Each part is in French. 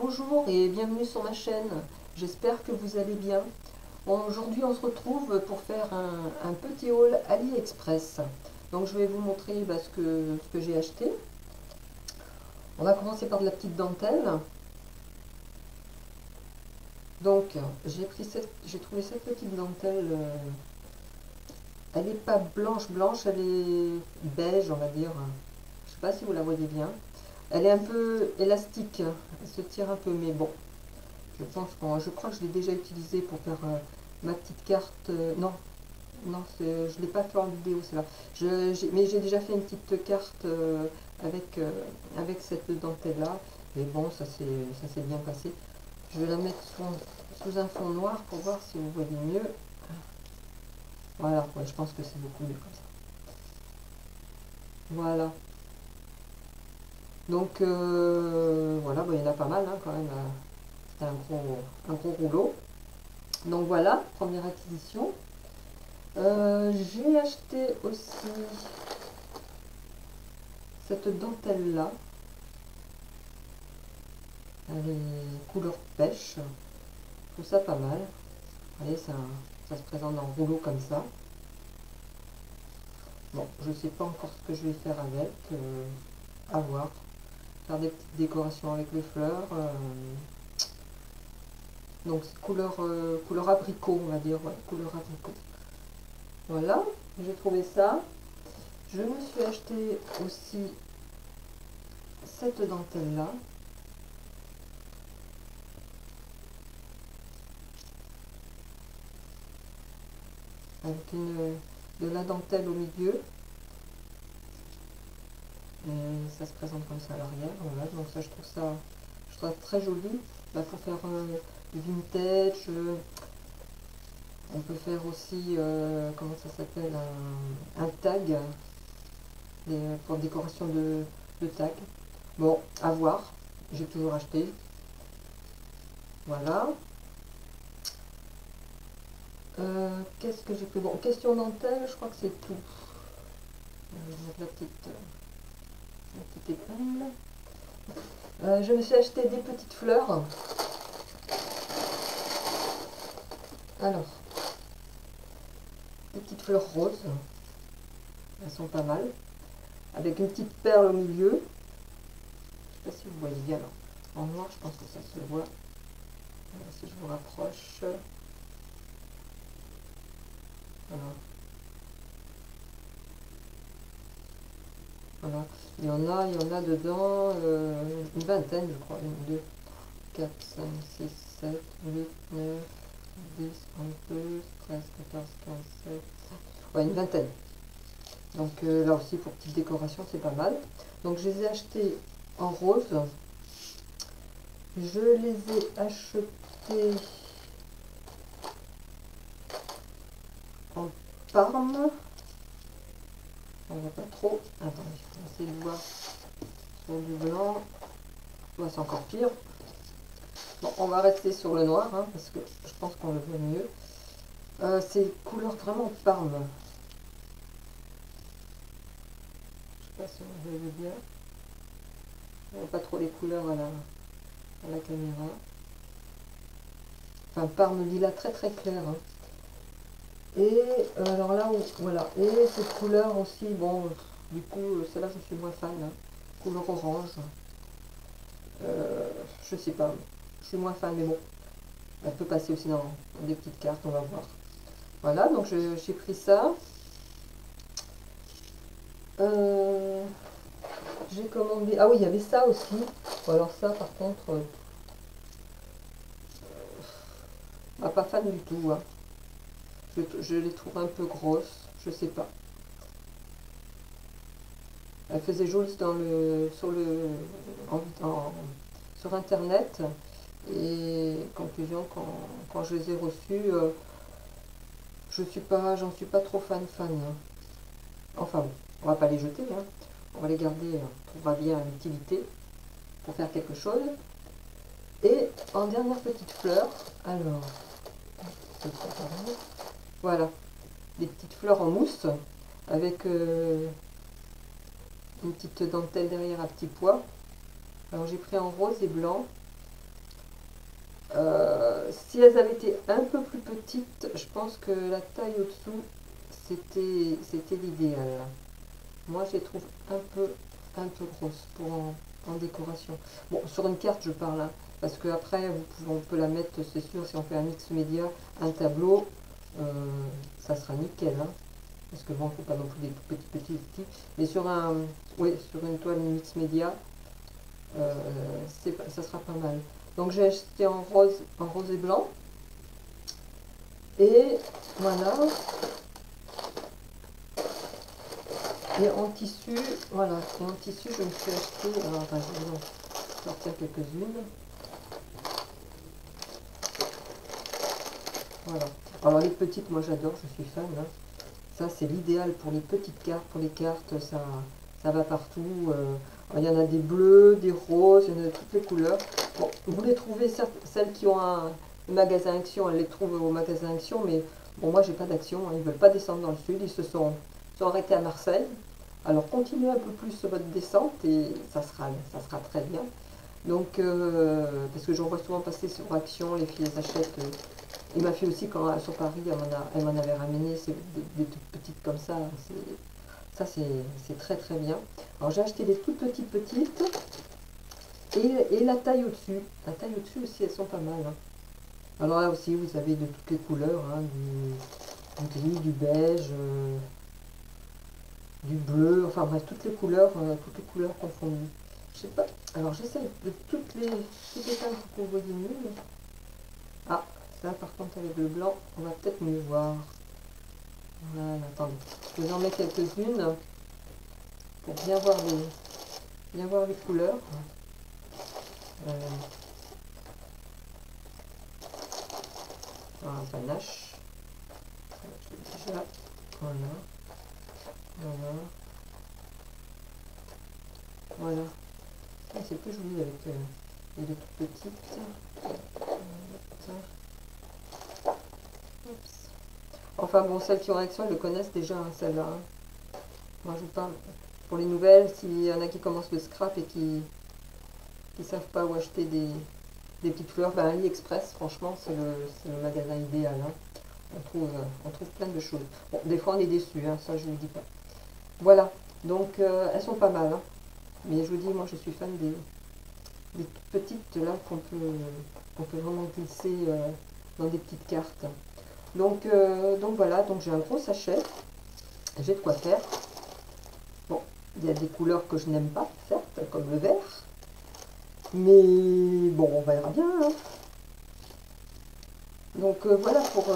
Bonjour et bienvenue sur ma chaîne, j'espère que vous allez bien. Aujourd'hui on se retrouve pour faire un petit haul AliExpress. Donc je vais vous montrer ce que j'ai acheté. On va commencer par de la petite dentelle. Donc j'ai trouvé cette petite dentelle, elle n'est pas blanche, elle est beige on va dire. Je sais pas si vous la voyez bien. Elle est un peu élastique, elle se tire un peu, mais bon. Je crois que je l'ai déjà utilisé pour faire ma petite carte. Non, je ne l'ai pas fait en vidéo, c'est là. Mais j'ai déjà fait une petite carte avec cette dentelle-là. Et bon, ça s'est bien passé. Je vais la mettre sous un fond noir pour voir si vous voyez mieux. Voilà, ouais, je pense que c'est beaucoup mieux comme ça. Voilà. Donc, voilà, bon, il y en a pas mal hein, quand même. C'est un gros rouleau. Donc voilà, première acquisition. J'ai acheté aussi cette dentelle là. Elle est couleur pêche. Je trouve ça pas mal. Vous voyez, ça se présente en rouleau comme ça. Bon, je sais pas encore ce que je vais faire avec. À voir. Faire des petites décorations avec les fleurs. Donc c'est couleur abricot, on va dire. Ouais, couleur abricot. Voilà, j'ai trouvé ça. Je me suis acheté aussi cette dentelle là. Avec de la dentelle au milieu. Et ça se présente comme ça à l'arrière. Voilà, donc ça je trouve ça très joli. Bah, pour faire du vintage. On peut faire aussi, comment ça s'appelle, un tag. Pour décoration de tag. Bon, à voir. J'ai toujours acheté. Voilà. Qu'est-ce que j'ai pris? Bon, question dentelle, je crois que c'est tout. Je vais mettre la petite épingle. Je me suis acheté des petites fleurs. Alors, des petites fleurs roses. Elles sont pas mal. Avec une petite perle au milieu. Je ne sais pas si vous voyez bien. Alors, en noir, je pense que ça se voit. Voilà, si je vous rapproche. Voilà. Voilà. Il y en a dedans une vingtaine, je crois. 1, 2, 4, 5, 6, 7, 8, 9, 10, 11, 12, 13, 14, 15, 16. Ouais, une vingtaine. Donc là aussi, pour petite décoration, c'est pas mal. Donc je les ai achetés en rose. Je les ai achetés en parme. On voit pas trop. Attendez, on va essayer de voir sur du blanc. Ouais, c'est encore pire. Bon, on va rester sur le noir, hein, parce que je pense qu'on le voit mieux. C'est couleur vraiment parme. Je sais pas si on le voit bien. On voit pas trop les couleurs à la caméra. Enfin, parme lilas très très clair. Hein. Et alors là, voilà. Et cette couleur aussi, bon, du coup, celle-là, je suis moins fan. Hein. Couleur orange. Je sais pas. Je suis moins fan, mais bon. Elle peut passer aussi dans des petites cartes, on va voir. Voilà, donc j'ai pris ça. J'ai commandé... Ah oui, il y avait ça aussi. Bon, alors ça, par contre... pas fan du tout. Hein. Je les trouve un peu grosses. Je sais pas. Elle faisait jolie sur internet. Et conclusion, quand je les ai reçus, j'en suis pas trop fan. Hein. Enfin bon, on va pas les jeter, hein. On va les garder, on trouvera bien l'utilité pour faire quelque chose. Et en dernière petite fleur, alors, voilà, des petites fleurs en mousse avec une petite dentelle derrière à petits pois. Alors j'ai pris en rose et blanc. Si elles avaient été un peu plus petites, je pense que la taille au-dessous, c'était l'idéal. Moi, je les trouve un peu grosses pour en décoration. Bon, sur une carte, je parle, hein, parce qu'après, on peut la mettre, c'est sûr, si on fait un mix média, un tableau, ça sera nickel, hein, parce que bon, il ne faut pas non plus des petits. Mais sur oui, sur une toile mix média, ça sera pas mal. Donc j'ai acheté en rose et blanc. Et voilà. Et en tissu, voilà. Et en tissu, je me suis acheté. Alors, attends, je vais en sortir quelques-unes. Voilà. Alors les petites, moi j'adore, je suis fan, hein. Ça, c'est l'idéal pour les petites cartes. Pour les cartes, ça va partout. Il y en a des bleus, des roses, il y en a de toutes les couleurs. Bon, vous les trouvez, celles qui ont un magasin Action, elles les trouvent au magasin Action, mais bon, moi, j'ai pas d'Action. Ils ne veulent pas descendre dans le sud. Ils sont arrêtés à Marseille. Alors, continuez un peu plus votre descente et ça sera très bien. Donc, parce que j'en vois souvent passer sur Action, les filles les achètent. Et ma fille aussi, quand sur Paris, elle m'en avait ramené des toutes petites comme ça. Ça, c'est très très bien. Alors j'ai acheté des toutes petites et la taille au-dessus. La taille au-dessus aussi, elles sont pas mal, hein. Alors là aussi, vous avez de toutes les couleurs, hein, du gris, du beige, du bleu, enfin bref, toutes les couleurs confondues. Je sais pas. Alors j'essaie de toutes les teintes que vous voyez mieux. Ah, ça par contre avec le blanc, on va peut-être mieux voir. Voilà, attendez. Je vous en mets quelques-unes pour bien voir les couleurs. Un panache. Déjà, voilà. Voilà. Ah, c'est plus joli avec les deux toutes petites. Oups. Enfin bon, celles qui ont Action, elles le connaissent déjà, hein, celle-là, hein. Moi je vous parle pour les nouvelles, s'il y en a qui commencent le scrap et qui ne savent pas où acheter des petites fleurs, ben AliExpress, franchement, c'est le magasin idéal, hein. On trouve plein de choses. Bon, des fois on est déçu, hein, ça je ne vous dis pas. Voilà, donc elles sont pas mal, hein. Mais je vous dis, moi je suis fan des petites là qu'on peut vraiment glisser dans des petites cartes. Donc voilà, donc j'ai un gros sachet, j'ai de quoi faire. Bon, il y a des couleurs que je n'aime pas, certes, comme le vert. Mais bon, on verra bien, hein. Donc voilà pour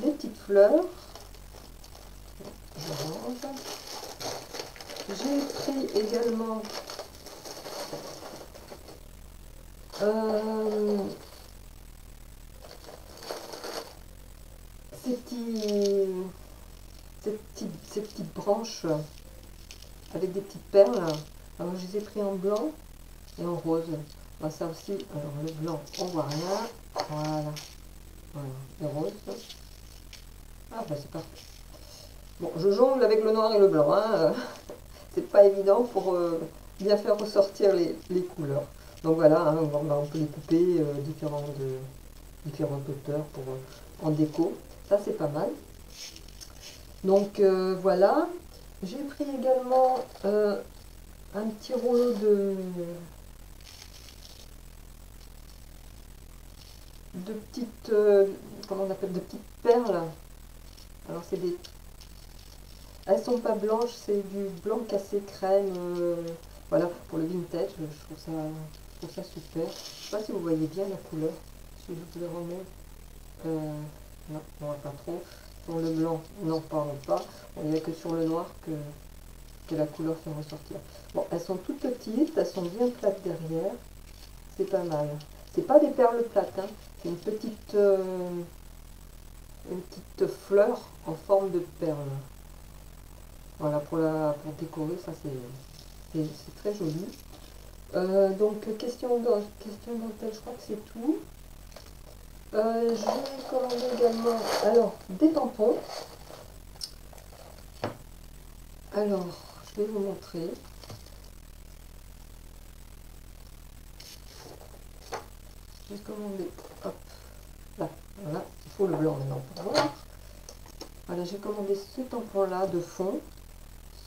les petites fleurs. Je range. J'ai pris également ces petites branches avec des petites perles. Alors je les ai pris en blanc et en rose. Alors, ça aussi, alors le blanc, on voit rien. Voilà. Voilà, le rose. Ah bah c'est parfait. Bon, je jongle avec le noir et le blanc, hein. C'est pas évident pour bien faire ressortir les couleurs. Donc voilà, hein, on peut les couper différentes hauteurs pour en déco. Ça c'est pas mal. Donc voilà. J'ai pris également un petit rouleau de petites, comment on appelle, de petites perles. Alors c'est des, elles sont pas blanches, c'est du blanc cassé crème. Voilà, pour le vintage, je trouve ça super. Je sais pas si vous voyez bien la couleur. Si je vous les remets, non, on voit pas trop. Sur le blanc, non, pas. Il n'y a que sur le noir que la couleur fait ressortir. Bon, elles sont toutes petites, elles sont bien plates derrière. C'est pas mal. C'est pas des perles plates, hein. C'est une petite fleur en forme de perle. Voilà, pour décorer, ça c'est très joli. Donc, question dentelle, je crois que c'est tout. J'ai commandé également, alors, des tampons. Alors, je vais vous montrer. j'ai commandé, hop, là, voilà, il faut le blanc maintenant pour voir. Voilà, j'ai commandé ce tampon-là de fond,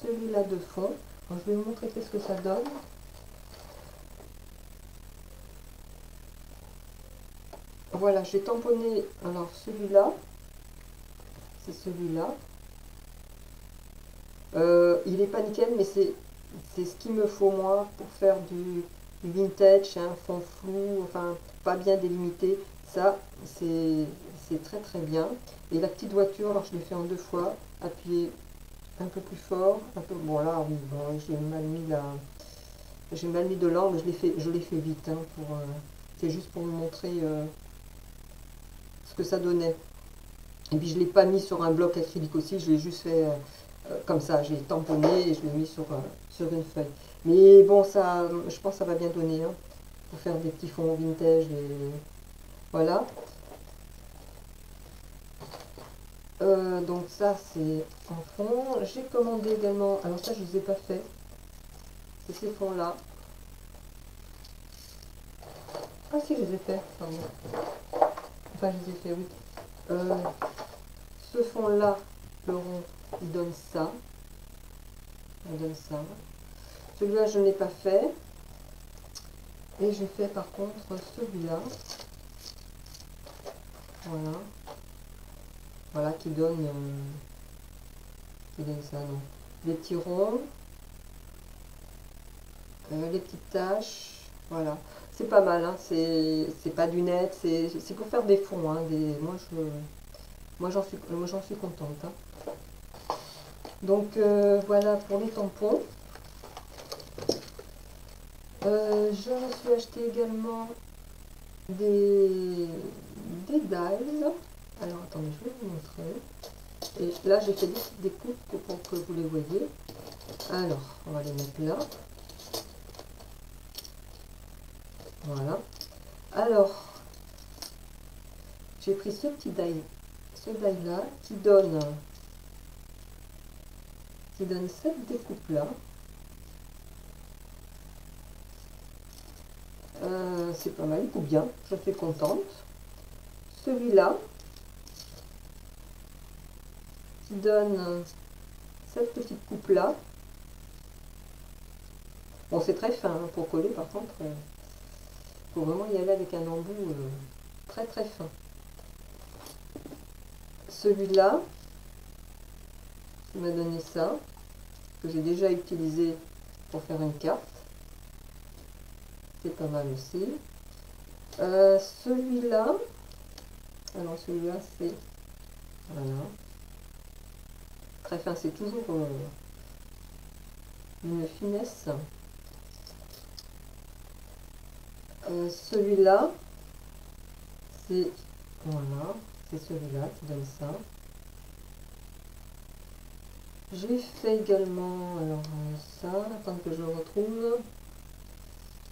celui-là de fond. Alors, je vais vous montrer qu'est-ce que ça donne. Voilà, j'ai tamponné, alors celui-là, c'est celui-là. Il est pas nickel, mais c'est ce qu'il me faut moi pour faire du vintage, un fond flou, enfin pas bien délimité. Ça, c'est très très bien. Et la petite voiture, alors je l'ai fait en 2 fois, appuyer un peu plus fort, un peu, bon là, oui, bon, j'ai mal mis de l'angle, je l'ai fait vite, hein, c'est juste pour vous montrer ce que ça donnait. Et puis je ne l'ai pas mis sur un bloc acrylique aussi, je l'ai juste fait comme ça, j'ai tamponné et je l'ai mis sur une feuille. Mais bon, ça, je pense que ça va bien donner, hein, pour faire des petits fonds vintage. Et voilà. Donc ça, c'est en fond. J'ai commandé également, alors ça, je ne les ai pas fait. C'est ces fonds-là. Ah si, je les ai fait, pardon. Enfin, je les ai fait, oui. Ce fond-là, le rond, il donne ça. Il donne ça. Celui-là, je n'ai pas fait. Et j'ai fait par contre celui-là. Voilà. Voilà, qui donne ça, non. Les petits ronds. Les petites taches. Voilà. C'est pas mal, hein. C'est pas du net. C'est pour faire des fonds, hein. Moi, j'en suis contente, hein. Donc, voilà pour les tampons. Je me suis acheté également des dies. Alors, attendez, je vais vous montrer. Et là, j'ai fait des coupes pour que vous les voyez. Alors, on va les mettre là. Voilà. Alors, j'ai pris ce petit die, là, qui donne cette découpe là. C'est pas mal, il coupe bien, je suis contente. Celui-là, qui donne cette petite coupe là. Bon, c'est très fin, hein, pour coller, par contre, il faut vraiment y aller avec un embout très très fin. Celui-là, qui m'a donné ça, que j'ai déjà utilisé pour faire une carte. C'est pas mal aussi. Celui-là, alors celui-là c'est, voilà, très fin, c'est toujours une finesse. Celui-là, c'est, voilà, c'est celui-là qui donne ça. J'ai fait également, alors ça, attends que je le retrouve.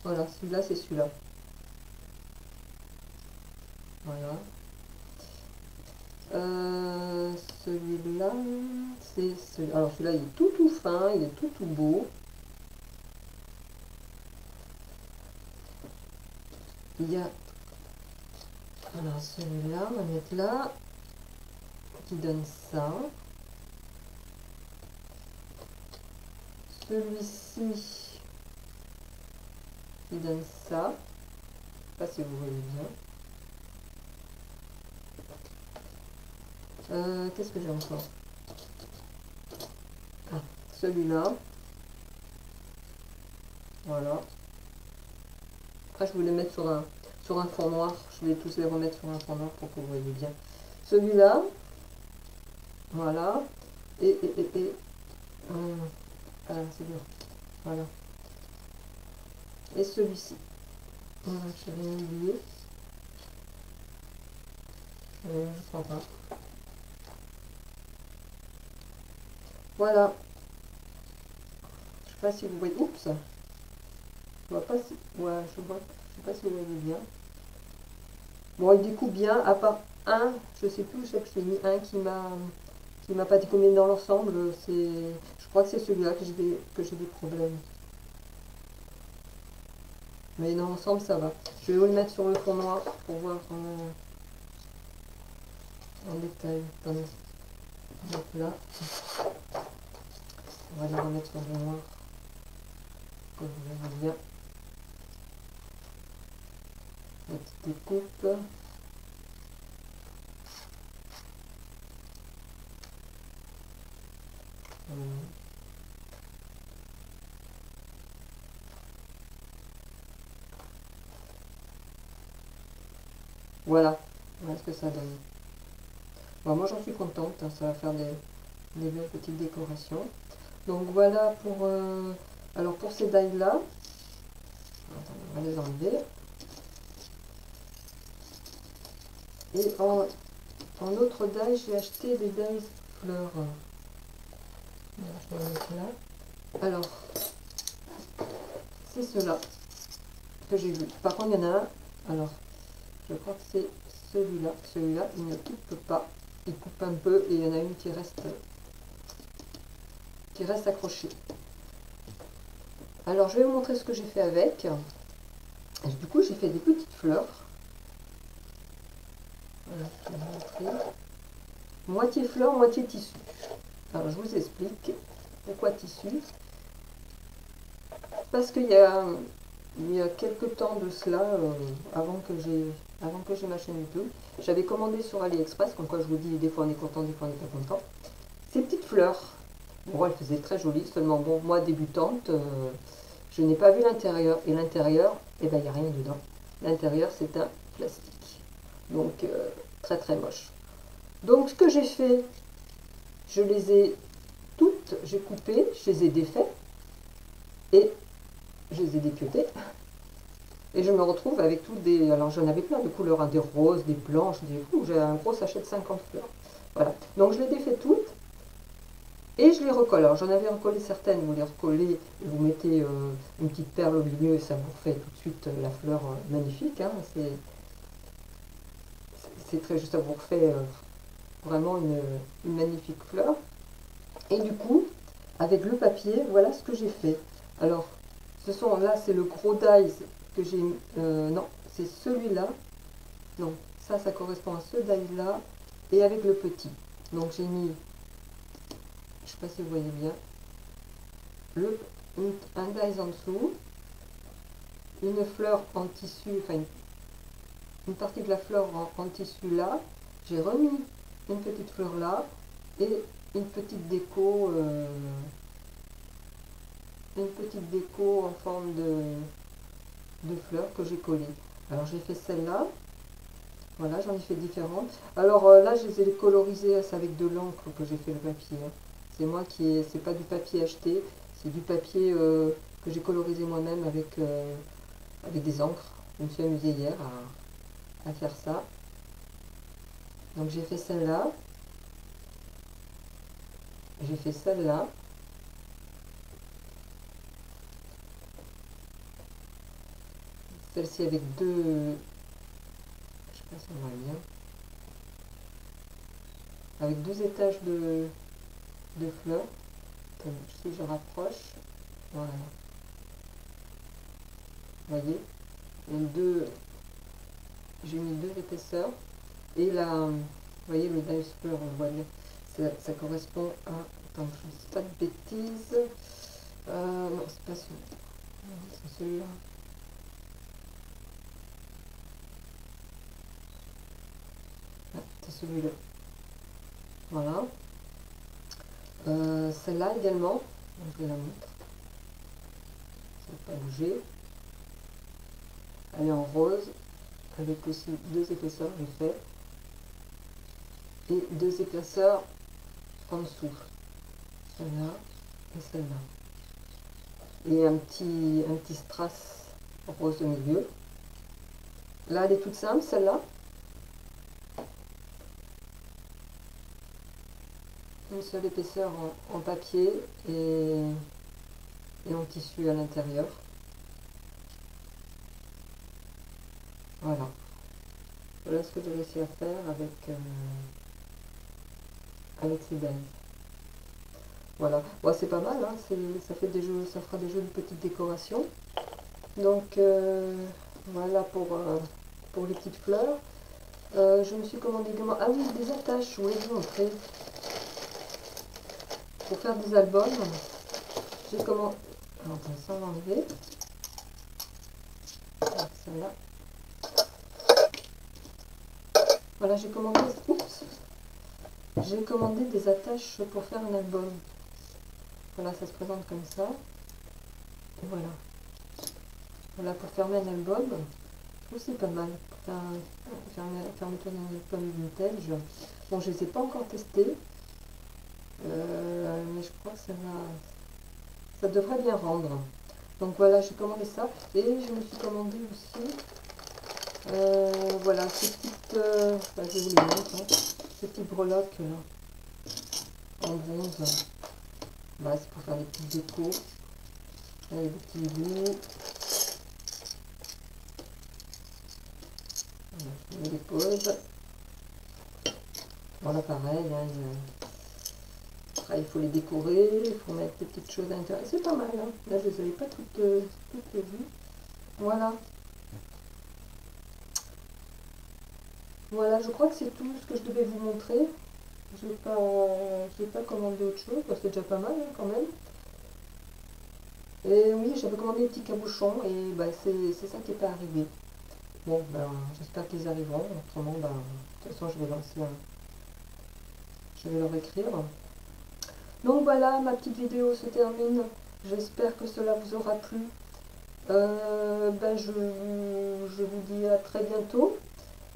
Voilà, celui-là, c'est celui-là. Voilà. Celui-là, c'est celui-là. Alors celui-là, il est tout fin, il est tout beau. Il y a, alors celui-là, on va mettre là, qui donne ça. Celui-ci, qui donne ça. Je ne sais pas si vous voyez bien. Qu'est-ce que j'ai encore? Ah, celui-là. Voilà. Après, je voulais mettre sur un fond noir. Je vais tous les remettre sur un fond noir pour que vous voyez bien. Celui-là. Voilà. Et voilà, c'est bien. Voilà. Et celui-ci. Voilà, je vais oublié. Je crois pas. Voilà. Je sais pas si vous voyez. Oups. Je vois pas si. Ouais, je vois. Je sais pas si vous voyez bien. Bon, il découpe bien, à part un, je sais plus où c'est que je l'ai mis, un qui m'a pas découpé dans l'ensemble. Je crois que c'est celui-là que j'ai des problèmes. Mais dans l'ensemble, ça va. Je vais vous le mettre sur le fond noir pour voir en détail. Attendez. Donc là, on va les remettre sur du noir. Pour que vous verrez bien. La petite découpe. Voilà ce que ça donne. Bon, moi j'en suis contente, hein, ça va faire des belles petites décorations. Donc voilà pour, alors pour ces die là, on va les enlever. Et en autre die, j'ai acheté des dies fleurs. Je vais les mettre là. Alors, c'est ceux-là que j'ai vu. Par contre, il y en a un. Alors, je crois que c'est celui-là. Celui-là, il ne coupe pas. Il coupe un peu et il y en a une qui reste accrochée. Alors, je vais vous montrer ce que j'ai fait avec. Et du coup, j'ai fait des petites fleurs. Voilà, je vais vous montrer. Moitié fleur, moitié tissu. Alors, je vous explique pourquoi tissu. Parce qu'il y a quelques temps de cela, avant que j'ai ma chaîne YouTube, j'avais commandé sur AliExpress, comme quoi je vous dis, des fois on est content, des fois on n'est pas content, ces petites fleurs. Bon, elles faisaient très jolies, seulement bon, moi débutante, je n'ai pas vu l'intérieur, et l'intérieur, eh ben, il n'y a rien dedans. L'intérieur, c'est un plastique. Donc, très très moche. Donc, ce que j'ai fait, je les ai toutes, j'ai coupé, je les ai défaites, et je les ai dépiotées. Et je me retrouve avec toutes des... Alors j'en avais plein de couleurs, hein, des roses, des blanches, des... J'ai un gros sachet de 50 fleurs. Voilà. Donc je les défais toutes. Et je les recolle. Alors j'en avais recollé certaines, vous les recollez, vous mettez une petite perle au milieu et ça vous fait tout de suite la fleur magnifique. Hein. C'est très juste, ça vous refait vraiment une magnifique fleur. Et du coup, avec le papier, voilà ce que j'ai fait. Alors, là c'est le gros die que j'ai... non, c'est celui-là. Non, ça correspond à ce die là. Et avec le petit. Donc j'ai mis... Je sais pas si vous voyez bien. Un die en dessous. Une fleur en tissu, enfin une partie de la fleur en tissu là. J'ai remis une petite fleur là. Et une petite déco... en forme de fleurs que j'ai collées. Alors j'ai fait celle-là. Voilà, j'en ai fait différentes. Alors là, je les ai colorisées avec de l'encre que j'ai fait le papier. Hein. C'est moi qui c'est pas du papier acheté, c'est du papier que j'ai colorisé moi-même avec des encres. Je me suis amusée hier à faire ça. Donc j'ai fait celle-là. J'ai fait celle-là. Celle-ci avec deux... Je sais pas si on voit bien. Avec deux étages de fleurs. Si je rapproche, voilà. Vous voyez, j'ai mis deux épaisseurs. Et là, vous voyez, le dice fleur, on voit bien. Ça correspond à... Attends, je ne dis pas de bêtises. Non, c'est pas celui-là. C'est celui-là. C'est celui-là. Voilà. Celle-là également, je vais la mettre. Ça ne va pas bouger. Elle est en rose, avec aussi deux épaisseurs, j'ai fait. Et deux épaisseurs en dessous. Celle-là et celle-là. Et un petit strass rose au milieu. Là, elle est toute simple, celle-là. Une seule épaisseur en papier et en tissu à l'intérieur. Voilà. Voilà ce que j'ai réussi à faire avec ces dies. Voilà. Bon, c'est pas mal, hein, ça fait ça fera des jolies petites décorations. Donc voilà pour les petites fleurs. Je me suis commandé également, ah oui, des attaches, je voulais vous montrer. Pour faire des albums, j'ai commandé, alors, ça on va enlever. Celle-là. Voilà, j'ai commandé, oups, j'ai commandé des attaches pour faire un album. Voilà, ça se présente comme ça. Et voilà. Voilà, pour fermer un album. Je trouve c'est pas mal. Pour faire une fermeture d'un album vintage. Bon, je ne les ai pas encore testés. Mais je crois que ça devrait bien rendre. Donc voilà, j'ai commandé ça. Et je me suis commandé aussi, voilà, ces petites, je vais vous les montrer, hein, ces petites breloques là, en bronze. Bah, c'est pour faire des petites décos, avec des petits bouts. Voilà, je les dépose. Voilà, pareil, hein, il faut les décorer, il faut mettre des petites choses à l'intérieur. C'est pas mal, hein. Là, je ne les avais pas toutes vues. Voilà. Voilà, je crois que c'est tout ce que je devais vous montrer. Je n'ai pas commandé autre chose, parce que c'est déjà pas mal, hein, quand même. Et oui, j'avais commandé des petits cabochons, et bah, c'est ça qui n'est pas arrivé. Bon, ben, j'espère qu'ils arriveront. Autrement, ben, de toute façon, je vais leur écrire. Donc voilà, ma petite vidéo se termine. J'espère que cela vous aura plu. Ben, je vous dis à très bientôt.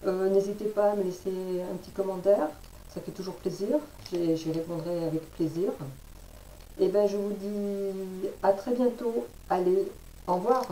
N'hésitez pas à me laisser un petit commentaire. Ça fait toujours plaisir. J'y répondrai avec plaisir. Et ben, je vous dis à très bientôt. Allez, au revoir.